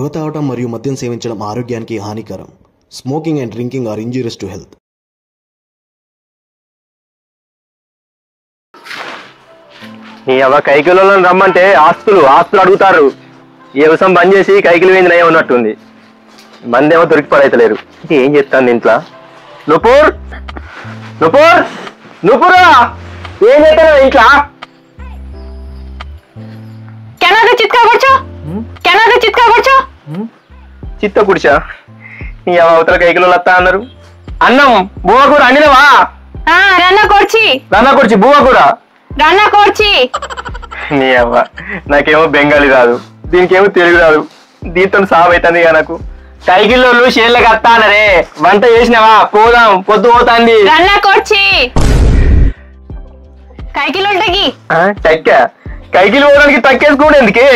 పొగ తాగడం మరియు మద్యం సేవించడం ఆరోగ్యానికి హానికరం. Smoking and drinking are injurious to health. కైకిలలో రమ్మంటే ఆస్తులు అడుగుతారు. ఏ వ్యవసాయం బంద్ చేసి కైకిలు వేయింది నయం ఉన్నట్టుంది. మంది ఏమో దొరికి పడైతలేరు. ఏం చెప్తాను ఇంట్లో. నుపూర్ నుపూర్ నుపురా ఏం చేస్తాను ఇంట్లో? చిత్త కుడిచా నీ అవతల కైకిలో వస్తా అన్నారు. అన్నం బువ్వ కూర అండినవా? రన్నా కొడిచి బువ్వ కూర నీ అవ్వ. నాకేమో బెంగాలీ రాదు, దీనికేమో తెలుగు రాదు. దీంతో సాబైతుంది కదా నాకు. కైకిల్లో షేర్లకు వస్తా అన్నారే, వంట చేసినవా? పోదాం, పొద్దు పోతాంది. కైకిలు పోవడానికి తక్కేసుకోండి ఎందుకే?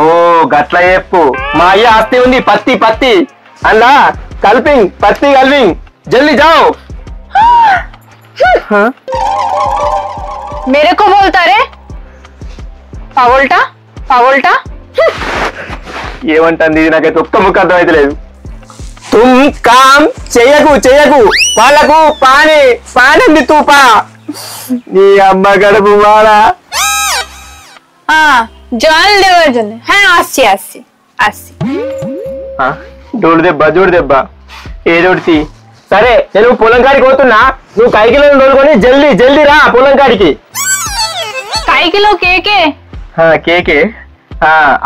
ఓ గట్ల చెప్పు. మా అయ్య ఆస్తి ఉంది పత్తి అలా కల్పింగ్ పత్తి కల్పింగ్ జల్దీ జాओ. मेरे को बोलता रे पावोल्टा ఏమంటుంది ఇది? నాకైతే ఒక్క ముక్క అర్థం అయితే లేదు. తుమ్ కామ్ చెయ్యకు వాళ్ళకు పానింది తూపా. నీ అమ్మ గడుపు వాడా. జోడు దెబ్బ ఏదోటి. సరే నేను పొలం కాడికి పోతున్నా, నువ్వు కైకిలో తోలుకొని జల్దీ రా పొలం కాడికి. కైకిలో కేకే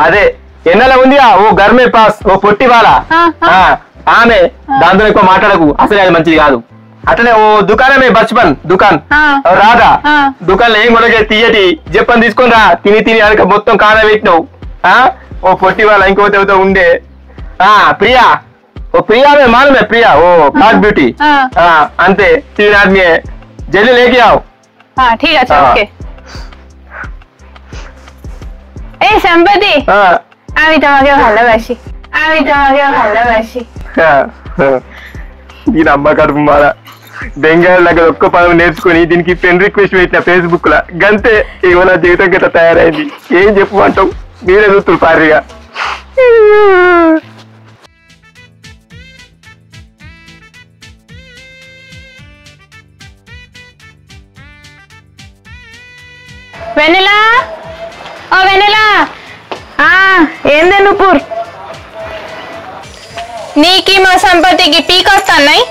అదే ఎన్నెల ఉంది ఓ గర్మే పాస్ ఓ పొట్టి వాళ్ళ ఆమె. దాంతో ఎక్కువ మాట్లాడకు, అసలే అది మంచిది కాదు. అట్లనే ఓ దుకాణమే బచ్పన్ దుకాన్ రాదా? దుకాణంలో ఏం కొనకే తీయటి చెప్పని తీసుకొని రా. తిని అనక మొత్తం కాన పెట్టినావు. ఓ పొట్టి వాళ్ళ ఇంకోతో ఉండే ప్రియా. ओ प्रिया में मालूम है प्रिया, वो ब्लैक ब्यूटी. अंते 3 आदमी है, जल्दी लेके आओ. हाँ ठीक है ओके. ए संपत्ति आमी তোমাকে ভালোবাসি. దీని అమ్మ కడుపు మార. బెంగాల్ దగ్గర ఒక్క పదం నేర్చుకుని దీనికి ఫ్రెండ్ రిక్వెస్ట్ పెట్టిన ఫేస్బుక్ లా. గంతే ఇగో నా జీవితం గట్ట తయారైంది. ఏం చెప్పమంటావు? మీరే చూస్తున్నారు పారిగా. వెన్నెలా ఏందే నుపూర్? నీకి మా సంపత్తికి పీకొస్తాన్నాయి.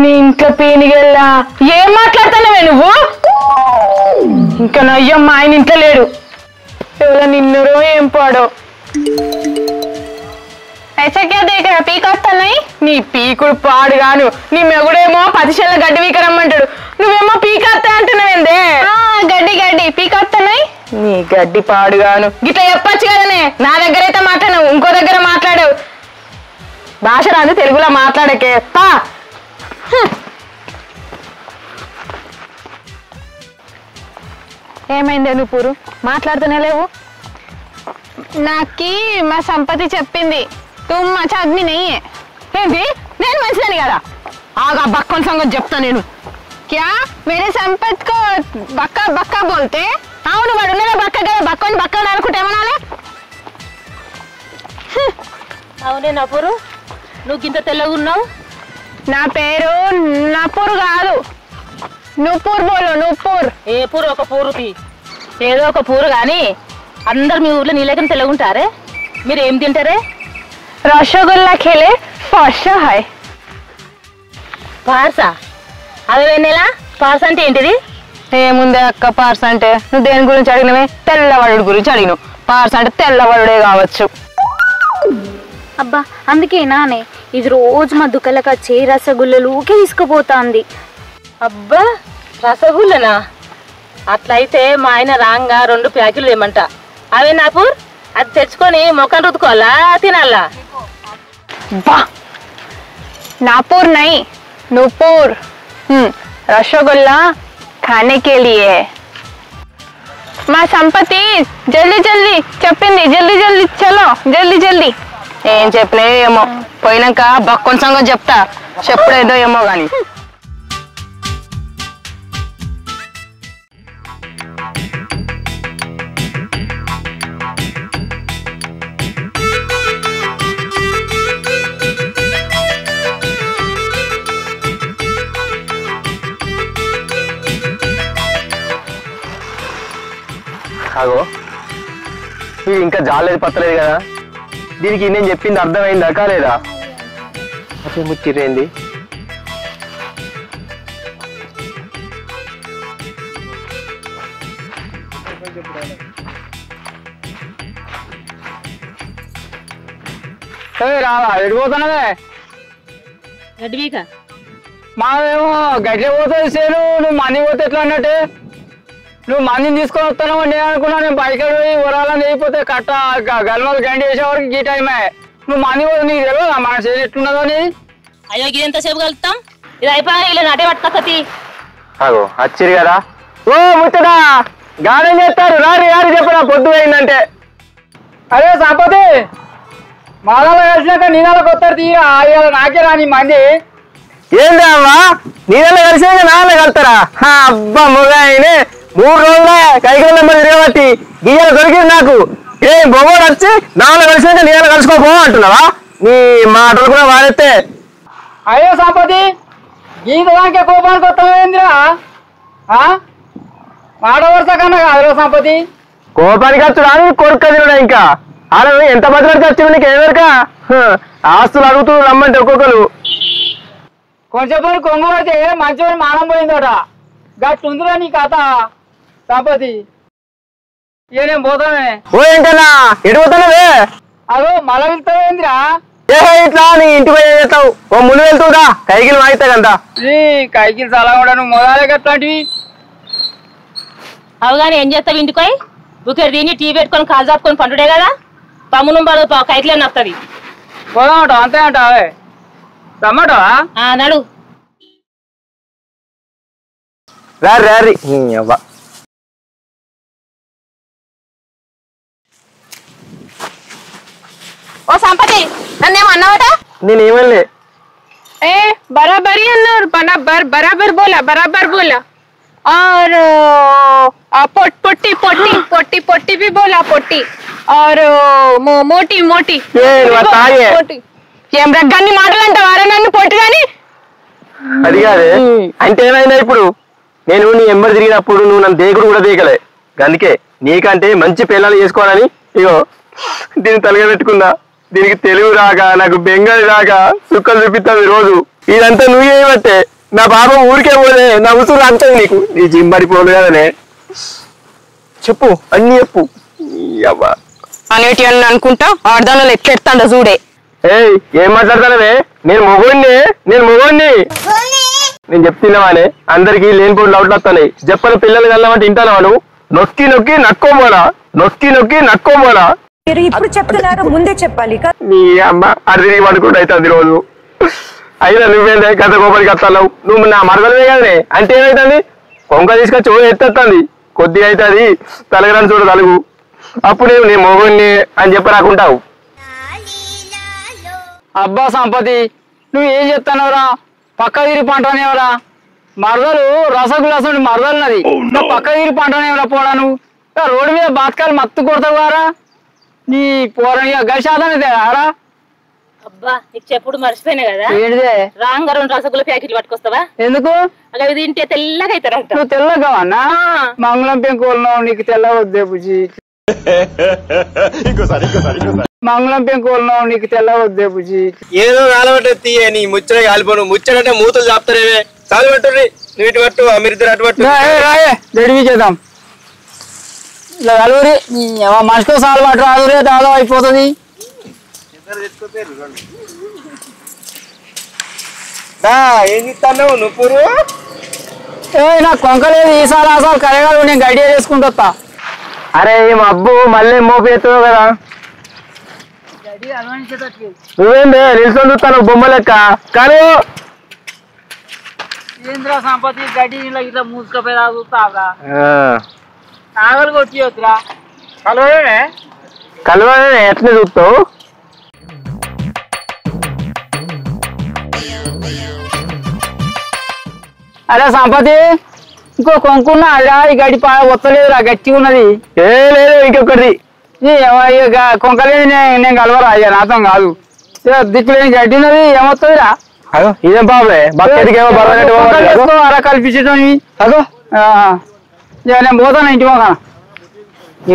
నీ ఇంట్లో పీనిగల్లా ఏం మాట్లాడుతున్నావే నువ్వు? ఇంకా నయ్యం మా ఆయన ఇంట్లో లేడు. ఎవరో నిన్నరో ఏం పాడో. పీకొస్తున్నాయి. నీ పీకుడు పాడుగాను. నీ మెగుడేమో 10 శేళ్ళ గడ్డి పీకరమ్మంటాడు, నువ్వేమో పీకొస్తా అంటున్నావేందే? గడ్డి పీకొస్తున్నాయి. నీ గడ్డి పాడుగాను గిట్లా చెప్పచ్చు కదనే. నా దగ్గర అయితే మాట్లాడవు, ఇంకో దగ్గర మాట్లాడావు. భాష రాదు, తెలుగులో మాట్లాడకే. ఏమైందే నువ్వు మాట్లాడుతూనే లేవు? నాకి మా సంపత్తి చెప్పింది तुम अच्छा आदमी नहीं है. ఏంటి? నేను మంచిదని కదా? ఆగా బక్కన్ సంగతి చెప్తా నేను. क्या मेरे संपत को बक्का बोलते? అవును వాడు ఉన్నదే బక్క కదా, బక్కని అనుకుంటే ఏమనాలి? అవునే నపూరు, నువ్వు ఇంత తెల్లగా ఉన్నావు. నా పేరు నపూర్ కాదు, నుపూర్ బోలు. నుపూర్ ఏ పూరు? ఒక పూరుతి ఏదో ఒక పూరు. కానీ అందరు మీ ఊర్లో నీళ్ళకని తెల్లగుంటారే, మీరు ఏం తింటారే? రసగుల్లా ఖేలే ఫర్ష హాయ్. పార్సా? అదే వెన్నెలా పార్స అంటే ఏంటిది? ఏముందే అక్క పార్స అంటే? నువ్వు దేని గురించి అడిగినవే? తెల్లవడు గురించి అడిగినావు. పార్స అంటే తెల్లవడే కావచ్చు. అబ్బా అందుకేనానే ఇది రోజు మా దుకాణంలోకి వచ్చి రసగుల్లలు ఊకే తీసుకుపోతాంది. అబ్బా రసగుల్లనా? అట్లయితే మా ఆయన రాంగా 2 ప్యాకెట్లు ఏమంట. అవే నాపూర్, అది తెచ్చుకొని మొక్కను రుద్దుకోవాలా తినాలా? नापुर नहीं, नूपुर. रसगुल्ला खाने के लिए. माँ संपत्ति जल्दी जल्दी चप्पिंदी, जल्दी जल्दी चलो, जल्दी जल्दी. ఏం చెప్పలే ఏమో పోయినాక బక్కొన సంగతి చెప్తా చెప్పుడేదో ఏమో గాని అగో ఇది ఇంకా జాలేదు పత్తలేదు కదా దీనికి నేను చెప్పింది అర్థమైందా కాలేదా అసలు ముచ్చిరేంది రావా ఎడిపోతున్నావే గడ్డివీక మాదేమో గడ్డి పోతుంది సేను నువ్వు మనీ పోతే ఎట్లా అన్నట్టే నువ్వు మందిని తీసుకొని వస్తాను నేను అనుకున్నా నేను బైక్ పోయి ఊరాలని అయిపోతే కట్ట గల్మలు గండి వేసేవరకు ఈ టైమే నువ్వు మంది పోతే నీకు తెలియదా మన చేతి ఎట్లున్నదో అని అయ్యో ఇది ఎంతసేపు కలుపుతాం ఇది అయిపోయి ఇలా నటే పట్టుకొస్తా అగో వచ్చిరు కదా ఓ ముచ్చడా గార్డెన్ చేస్తారు రారి రారి చెప్పరా పొద్దు అయిందంటే అరే సంపతి మాదాలో కలిసినాక నీళ్ళకి వస్తారు తీరా నాకే రాని మంది ఏందా అమ్మా నీళ్ళలో కలిసినాక నాన్న కలుతారా అబ్బా మొగాయనే 3 రోజులే కైకల నెంబర్ తిరగబట్టి గీయలు దొరికింది నాకు ఏం బొమ్మడు వచ్చి నాన్న కలిసినాక నీళ్ళ కలుసుకోపో అంటున్నావా నీ మాటలు కూడా వాడేస్తే అయ్యో సంపతి గీత దానికే కోపానికి వస్తావేంద్రా మాట వరుస కన్నా కాదు సంపతి కోపానికి వచ్చుడా కొడుకు తినడా ఇంకా అలా ఎంత బదిలాడికి వచ్చి నీకు ఏమేరక ఆస్తులు అడుగుతూ రమ్మంటే ఒక్కొక్కరు కొంచెం కొంగు పడితే మంచిగా మానం పోయిందట గట్టుందిరా నీ కథ సంపతి ఇక నేను పోతానే ఓ ఏంటన్నా ఎటు పోతానవే అదో మళ్ళా వెళ్తావేంద్రా ఏ ఇట్లా నీ ఇంటికి పోయి చేస్తావు ఓ ముందు వెళ్తుందా కైకిలు వాగితే కంట కైకిలు చాలా కూడా నువ్వు మొదలే అట్లాంటివి అవగానే ఏం చేస్తావు ఇంటికి పోయి బుకెట్ తిని టీ పెట్టుకొని కాలు చాపుకొని పండుడే కదా పమ్మును పడు కైకిలే నప్పుతుంది పోదామంటావు అంతే అంటావే రమ్మంటావా నడు రారి రారి అవ్వ ఓ సంపతి నన్నేమో అన్నావట నేనేమలే ए बराबरी अन्ना बराबर बराबर बोला और पोटी पोटी पोटी पोटी भी बोला पोटी और मोटी मोटी मोटी ఏం రగ్గాన్ని మాటలంటావారా నన్ను పొట్టి గాని అది కాదే అంటే ఏమైందా ఇప్పుడు నేను నీ ఎంబడి తిరిగినప్పుడు నువ్వు నన్ను దేకుడు కూడా దేకలే అందుకే నీకంటే మంచి పిల్లలు చేసుకోవాలని ఇగో దీన్ని తలగా పెట్టుకున్నా దీనికి తెలుగు రాక నాకు బెంగాలీ రాక సుక్కలు చూపిస్తావు రోజు ఇదంతా నువ్వు ఏమంటే నా బాబు ఊరికే పోలే నా ఉసురు రాంచదు నీకు నీ జింబడి పోలు కదనే చెప్పు అన్ని చెప్పు అబ్బా అనేటి అని అనుకుంటా ఆడదానిలో ఎట్లెడతాండ చూడే ఏయ్ ఏం మాట్లాడతానవే నేను మొగోడిని నేను చెప్తున్నావానే అందరికి లేనిపోడు లౌట్లు వస్తాయి చెప్పని పిల్లలు కలమంటే ఇంటానా నువ్వు నొక్కి నొక్కి నక్కోమోలా మీరు ఇప్పుడు చెప్తున్నారు ముందే చెప్పాలి నీ అమ్మ అడిగి పడుకుంటూ అవుతుంది రోజు అయినా నువ్వేందే గత కోపడికి వస్తావు నువ్వు నా మరదలమే కదనే అంటే ఏమైతుంది కొంక తీసుకొచ్చి ఓ ఎత్తేస్తుంది కొద్దిగా అవుతుంది తలగరాని చూడు తలుగు అప్పుడు నేను మొగోడిని అని చెప్పి రాకుంటావు అబ్బా సంపతి నువ్వు ఏం చెప్తానవరా పక్క తీరి పంటనేవరా మరదలు రసగుల్లాసం మరదలున్నది నువ్వు పక్క తీరి పంటనేవరా పోడా నువ్వు రోడ్డు మీద బాతకాలు మత్తు కొడతావు కారా నీ పోరని గడిశాదనే తేడారా అబ్బా నీకు చెప్పుడు మర్చిపోయినా కదా ఏంటిదే రాంగా 2 రసగుల్ల ప్యాకెట్లు పట్టుకొస్తావా ఎందుకు అలా ఇది తింటే తెల్లగా అవుతారంట నువ్వు తెల్లగా అన్నా మంగళం పెంకోలను నీకు తెల్ల వద్దే బుజ్జి మంగళం పెంకోలను నీకు తెల్ల వద్దే బుజ్జి ఏదో కాలబట్టే తీయ నీ ముచ్చట కాలిపోను ముచ్చటంటే మూతలు చాపుతారేవే చాలు పట్టు నీటి పట్టు అమిరిద్దరు అటు పట్టు రాయే రెడీ చేద్దాం ఇలా కలుగురి మనిషితో సాలు పట్టు రాదురే దాదాపు అయిపోతుంది ఏం చెప్తాను నువ్వు నాకు కొంకలేదు ఈసారి ఆసాలు కరగాలి నేను గడియ చేసుకుంటూ వస్తా అరే మా అబ్బు మళ్ళీ మోపేస్తావు కదా నువ్వేందే నిల్చొని చూస్తాను బొమ్మ లెక్క కానీ ఏంద్రా సంపత్తి గడ్డి ఇట్లా మూసుకపోయి చూస్తావురా నాగలు కొట్టి వద్దురా కలవనే ఎట్లా చూస్తావు అరే సంపతి ఇంకో కొనుక్కున్నా అలా ఈ గడి వస్తలేదురా గట్టిగా ఉన్నది ఏ లేదు ఇంకొకటి కొంకలేదు నేను కలవరా అయ్యా నాతో కాదు దిక్కులేని గడ్డి ఉన్నది ఏమొస్తుందిరా అదో ఇదేం బాబే బక్కడికి ఏమో అలా కల్పించడం అదో నేను పోతాను ఇంటి మొక్క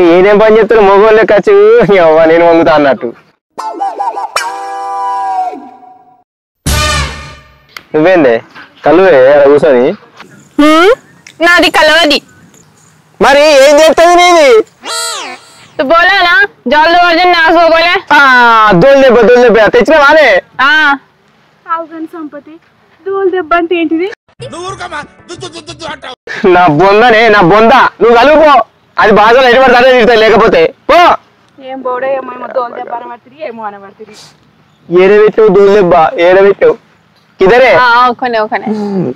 ఏదేం పని చెప్తారు మొగోళ్ళే ఖర్చు నేను వంగుతా అన్నట్టు నువ్వేందే కలువే కూర్చొని నాది కలవది మరి ఏం చేస్తుంది నీది तू बोला ना जल्द वर्जन नास हो बोले దోల్ దెబ్బ తెచ్చిన వానే సంపతి దోల్ దెబ్బ అంటే ఏంటిది నా బొందనే నా బొంద నువ్వు కలుపుకో అది బాగా ఎటువంటి తిడతాయి లేకపోతే పో ఏం బోడే ఏమో దోల్ దెబ్బ అనబడుతుంది ఏమో అనబడుతుంది ఏడబెట్టావు దోల్ దెబ్బ ఏడబెట్టావు కిదరే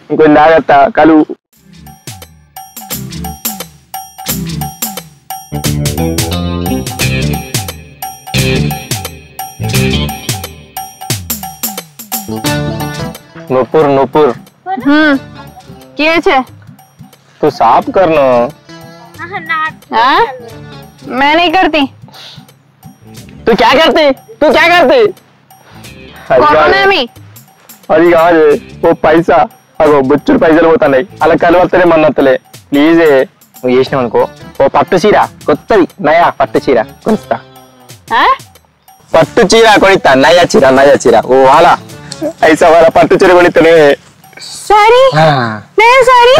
ఇంకొన్ని జాగ్రత్త కలువు नुपुर नुपुर क्या है तू साफ करना मैं नहीं करती तू क्या करती అది కాదు ఓ పైసా అగో బొచ్చుడు పైసలు పోతున్నాయి అలా కలవత్తలే మన్నత్తలే ప్లీజే నువ్వు చేసినావు అనుకో ఓ పట్టు చీర కొత్తది నయా పట్టు చీర కొనిస్తా పట్టు చీర కొనిస్తా నయా చీర ఓ వాలా ऐसा वाला पट्टू चीर కొనిస్తనే सारी नया सारी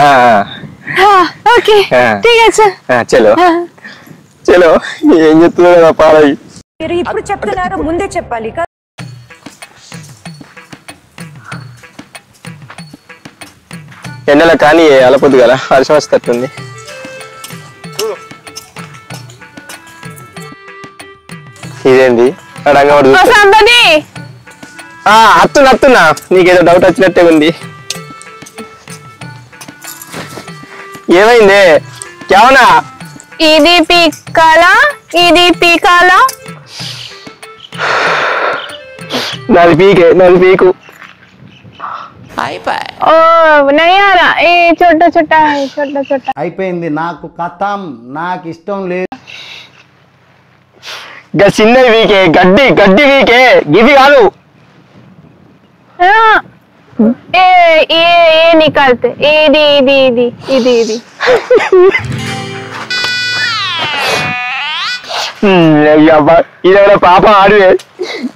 ओके ठीक है चलो चलो ఏం చెప్తున్నా పారై మీరు ఇప్పుడు చెప్తున్నారు ముందే చెప్పాలి కదా ఎండల కానీ అలపొద్దు కదా వర్షం వస్తట్టుంది ఇదేంది రంగవాడు సంపతి అత్తున్నా నీకేదో డౌట్ వచ్చినట్టే ఉంది ఏమైంది కేవనా ఇది పీకాలా నాది పీకు ओ नहीं आ रहा ये छोटा అయిపోయింది నాకు కథం నాకు ఇష్టం లేదు చిన్న వీకే గడ్డి వీకే గివి కాదు ये निकालते इदी ఇదేమైనా పాప ఆడివే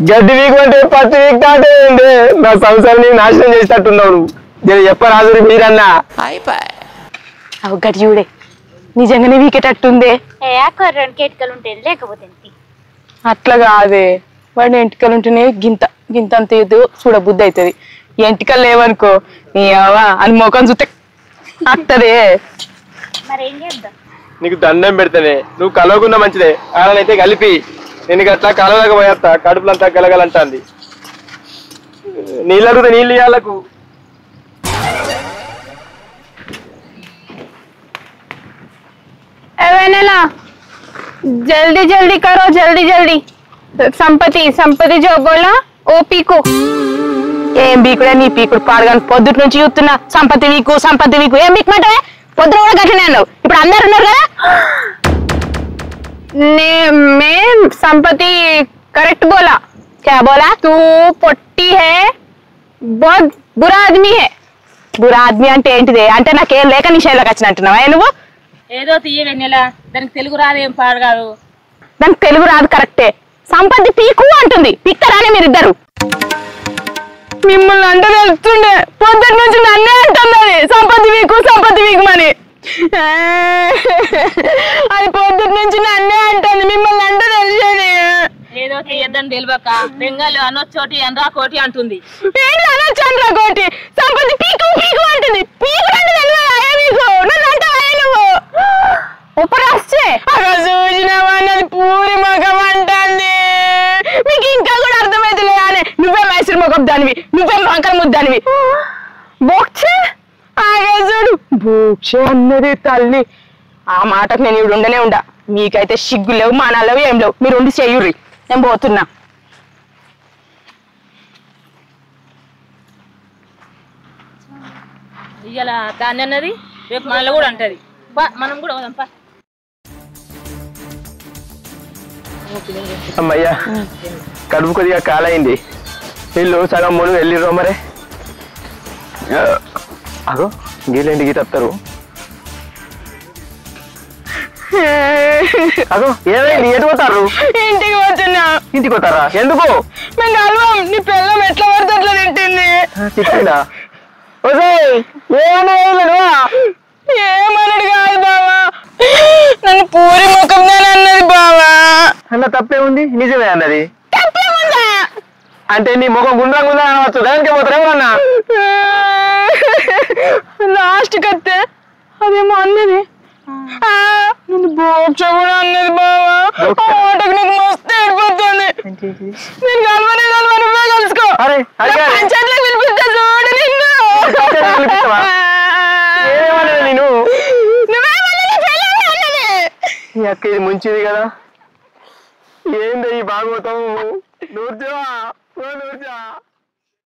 గడ్డి వీకు అంటే పత్తి వీక్తా అంటే నా సంవత్సరాన్ని నాశనం చేసేటట్టున్నావు నేను చెప్పరాదు మీరన్నా అవు గడి చూడే నిజంగానే వీకేటట్టుందే రెండు కేటకలు ఉంటాయి లేకపోతే అట్లా కాదే వాడి ఎంటికలు ఉంటేనే గింత అంత ఏదో చూడబుద్ధి అవుతుంది ఎంటికలు లేవనుకో నీ అవ్వ అని ముఖం చూస్తే అత్తదే మరేం చేద్దాం నీకు దండం పెడతానే నువ్వు కలవకుండా మంచిదే వాళ్ళనైతే కలిపి నేను అట్లా కలవలేక పోయేస్తా కడుపులంతా గలగలంటాంది నీళ్ళు అడిగితే నీళ్ళు ఇవ్వాలకు जल्दी करो जल्दी संपत्ति जो बोला ओ पीको ఏం బీకుడే నీ పీకుడు పాడగాని పొద్దుటి నుంచి చూస్తున్నా సంపత్తి వీకు ఏం బీకమంటే పొద్దున కూడా గట్లనే అన్నావు ఇప్పుడు అందరు ఉన్నారు కదా मैं संपत्ति करेक्ट बोला क्या बोला तू పొట్టి है बहुत बुरा आदमी है బురా ఆద్మీ అంటే ఏంటిదే అంటే నాకేం లేక నీ శైలికి వచ్చినట్టున్నావా నువ్వు ఏదో తీయవే నెల దానికి తెలుగు రాదేం పాడు కాదు దానికి తెలుగు రాదు కరెక్టే సంపత్తి పీకు అంటుంది పిక్తారానే మీరిద్దరు మిమ్మల్ని అంటే తెలుస్తుండే పొద్దుటి నుంచి నన్నే అంటున్నది సంపత్తి వీకుమని అది పొద్దుటి నుంచి నన్నే అంటుంది మిమ్మల్ని అంటే తెలిసేది ఏదో తీయద్దని తెలియక బెంగాల్ అనొచ్చోటి అనరా కోటి అంటుంది ఏంటి అనొచ్చు అనరా కోటి సంపత్తి పీకు అంటుంది పీకు అంటే తెలియదా మీకు నన్ను అంటావా నువ్వు ఇప్పుడు వస్తే అక్కడ చూసినావన్నది పూరి ముఖం అంటుంది మీకు ఇంకా కూడా అర్థమైతలే అని నువ్వే మైసూర్ ముఖం దానివి నువ్వే వంకర ముద్దానివి బోక్షే ఆగే చూడు బోక్షే అన్నది తల్లి ఆ మాటకు నేను ఇప్పుడు ఉండనే ఉండా మీకైతే సిగ్గు లేవు మానాలు లేవు ఏం లేవు మీరు ఉండి చెయ్యుర్రి నేను పోతున్నా ఇవాళ దాన్ని అన్నది రేపు మనలో కూడా అంటది మనం కూడా పోదాం పా. అమ్మయ్యా కడుపు కొద్దిగా కాలైంది. వీళ్ళు సగం మూడు వెళ్ళిర్రు మరే. అగో గీళ్ళంటికి తప్పుతారు. అగో ఏమైంది? ఎటు పోతారు? ఇంటికి పోతున్నా. ఇంటికి పోతారా? ఎందుకు? మేము కలవం. నీ పిల్లం ఎట్లా పడితే అట్లా తిట్టింది. తిట్టిందా? ఏమన్నా ఏమన్నాడు కాదు బావా, నన్ను పూరి ముఖం అన్నది బావా. అన్న తప్పే ఉంది, నిజమే అన్నది. అంటే నీ ముఖం గుండ్రంగా ఉందా అనవచ్చు, దానికే పోతారేమో అన్న. లాస్ట్ కత్తే అదేమో అన్నది, నన్ను బోక్ష కూడా అన్నది బావా. ఆటకు నీకు మస్తు ఏడిపోతుంది. నేను కలవనే నువ్వే కలుసుకో. పంచాయతీలో పిలిపిస్తా చూడు నిన్ను. నేను ఈ అక్క ఇది ముంచింది కదా. ఏందో ఈ భాగవతం. నూర్జా నూర్జా